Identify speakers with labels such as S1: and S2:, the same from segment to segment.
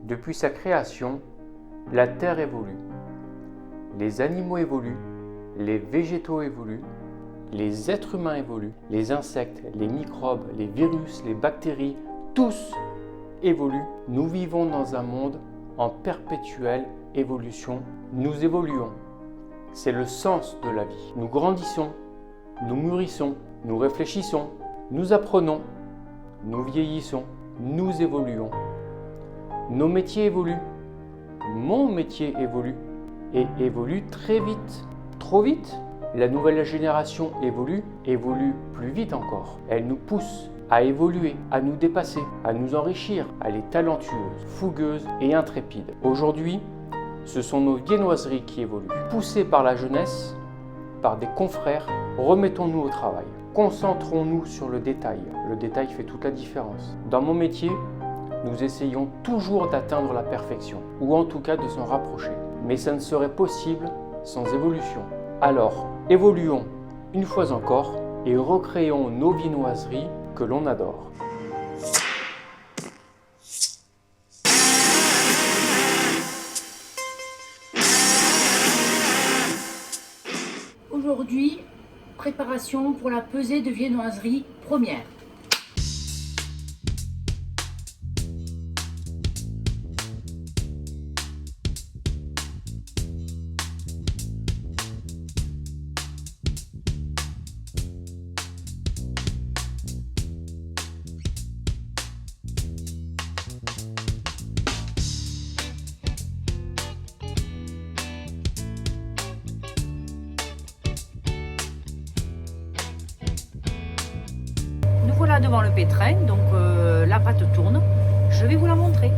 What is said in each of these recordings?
S1: Depuis sa création, la Terre évolue. Les animaux évoluent, les végétaux évoluent, les êtres humains évoluent, les insectes, les microbes, les virus, les bactéries, tous évoluent. Nous vivons dans un monde en perpétuelle évolution. Nous évoluons. C'est le sens de la vie. Nous grandissons, nous mûrissons, nous réfléchissons, nous apprenons, nous vieillissons, nous évoluons. Nos métiers évoluent. Mon métier évolue et évolue très vite. Trop vite. La nouvelle génération évolue plus vite encore. Elle nous pousse à évoluer, à nous dépasser, à nous enrichir. Elle est talentueuse, fougueuse et intrépide. Aujourd'hui, ce sont nos viennoiseries qui évoluent. Poussées par la jeunesse, par des confrères, remettons-nous au travail. Concentrons-nous sur le détail. Le détail fait toute la différence. Dans mon métier, nous essayons toujours d'atteindre la perfection, ou en tout cas de s'en rapprocher. Mais ça ne serait possible sans évolution. Alors, évoluons une fois encore et recréons nos viennoiseries que l'on adore.
S2: Aujourd'hui, préparation pour la pesée de viennoiserie première. Nous voilà devant le pétrin, donc la pâte tourne. Je vais vous la montrer.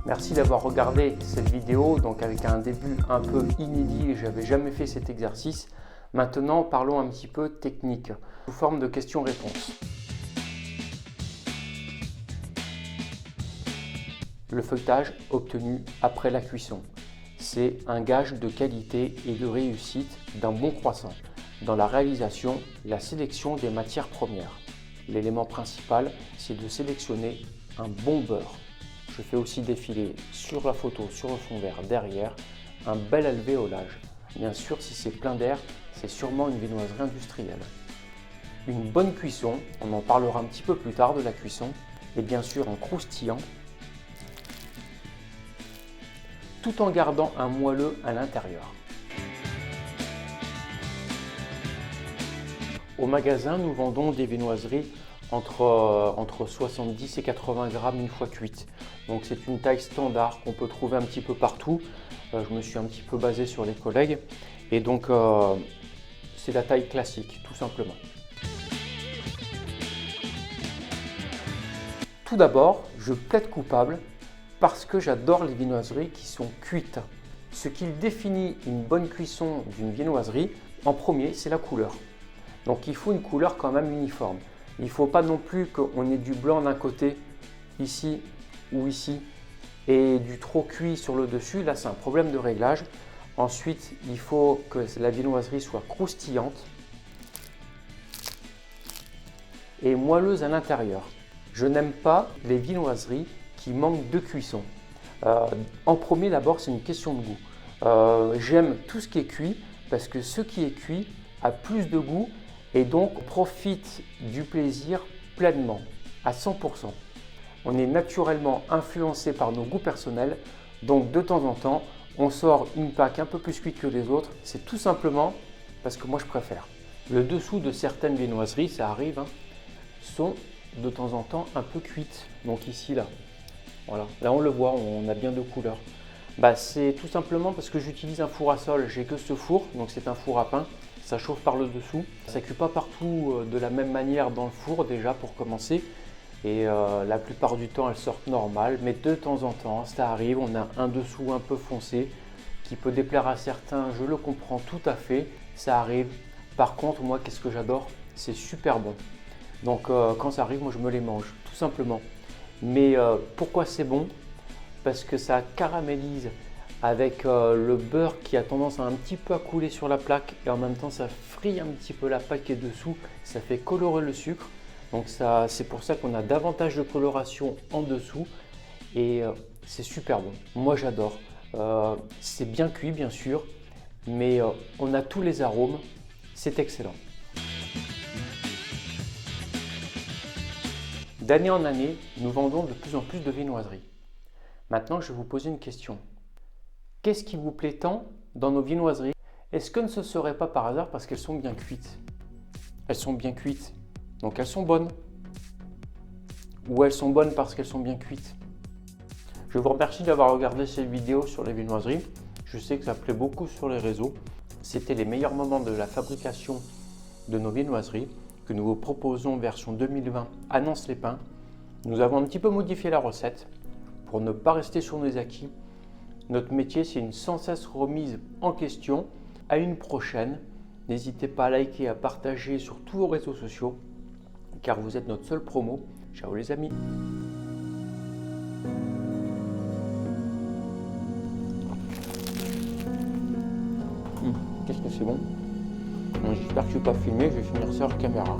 S1: Merci d'avoir regardé cette vidéo, donc avec un début un peu inédit, je n'avais jamais fait cet exercice. Maintenant, parlons un petit peu technique, sous forme de questions-réponses. Le feuilletage obtenu après la cuisson, c'est un gage de qualité et de réussite d'un bon croissant. Dans la réalisation, la sélection des matières premières. L'élément principal, c'est de sélectionner un bon beurre. Je fais aussi défiler sur la photo, sur le fond vert derrière, un bel alvéolage. Bien sûr, si c'est plein d'air, c'est sûrement une viennoiserie industrielle. Une bonne cuisson, on en parlera un petit peu plus tard de la cuisson, et bien sûr en croustillant, tout en gardant un moelleux à l'intérieur. Au magasin, nous vendons des viennoiseries entre 70 et 80 grammes une fois cuites. Donc c'est une taille standard qu'on peut trouver un petit peu partout. Je me suis un petit peu basé sur les collègues et donc c'est la taille classique tout simplement. Tout d'abord, je plaide coupable parce que j'adore les viennoiseries qui sont cuites. Ce qui définit une bonne cuisson d'une viennoiserie, en premier, c'est la couleur. Donc il faut une couleur quand même uniforme. Il ne faut pas non plus qu'on ait du blanc d'un côté, ici ou ici, et du trop cuit sur le dessus. Là, c'est un problème de réglage. Ensuite, il faut que la viennoiserie soit croustillante et moelleuse à l'intérieur. Je n'aime pas les viennoiseries qui manquent de cuisson. En premier, d'abord, c'est une question de goût. J'aime tout ce qui est cuit parce que ce qui est cuit a plus de goût et donc profite du plaisir pleinement, à 100%. On est naturellement influencé par nos goûts personnels, donc de temps en temps, on sort une pâque un peu plus cuite que les autres, c'est tout simplement parce que moi je préfère. Le dessous de certaines viennoiseries, ça arrive, sont de temps en temps un peu cuites, donc ici, là. Voilà, là on le voit, on a bien de couleurs. C'est tout simplement parce que j'utilise un four à sol, j'ai que ce four, donc c'est un four à pain. Ça chauffe par le dessous. Ça ne cuit pas partout de la même manière dans le four déjà pour commencer. Et la plupart du temps, elles sortent normales. Mais de temps en temps, ça arrive. On a un dessous un peu foncé qui peut déplaire à certains. Je le comprends tout à fait. Ça arrive. Par contre, moi, qu'est-ce que j'adore? C'est super bon. Donc quand ça arrive, moi, je me les mange tout simplement. Mais pourquoi c'est bon? Parce que ça caramélise avec le beurre qui a tendance à un petit peu à couler sur la plaque et en même temps ça frit un petit peu la pâte qui est dessous, ça fait colorer le sucre, donc c'est pour ça qu'on a davantage de coloration en dessous et c'est super bon. Moi j'adore, c'est bien cuit bien sûr, mais on a tous les arômes, c'est excellent. D'année en année, nous vendons de plus en plus de viennoiseries. Maintenant je vais vous poser une question. Qu'est-ce qui vous plaît tant dans nos viennoiseries? Est-ce que ce ne serait pas par hasard parce qu'elles sont bien cuites? Elles sont bien cuites, donc elles sont bonnes. Ou elles sont bonnes parce qu'elles sont bien cuites? Je vous remercie d'avoir regardé cette vidéo sur les viennoiseries. Je sais que ça plaît beaucoup sur les réseaux. C'était les meilleurs moments de la fabrication de nos viennoiseries que nous vous proposons version 2020 à Nance-les-Pins. Nous avons un petit peu modifié la recette pour ne pas rester sur nos acquis. Notre métier, c'est une sans cesse remise en question. À une prochaine. N'hésitez pas à liker et à partager sur tous vos réseaux sociaux car vous êtes notre seule promo. Ciao les amis. Qu'est-ce que c'est bon? J'espère que je ne suis pas filmé, je vais finir ça hors caméra.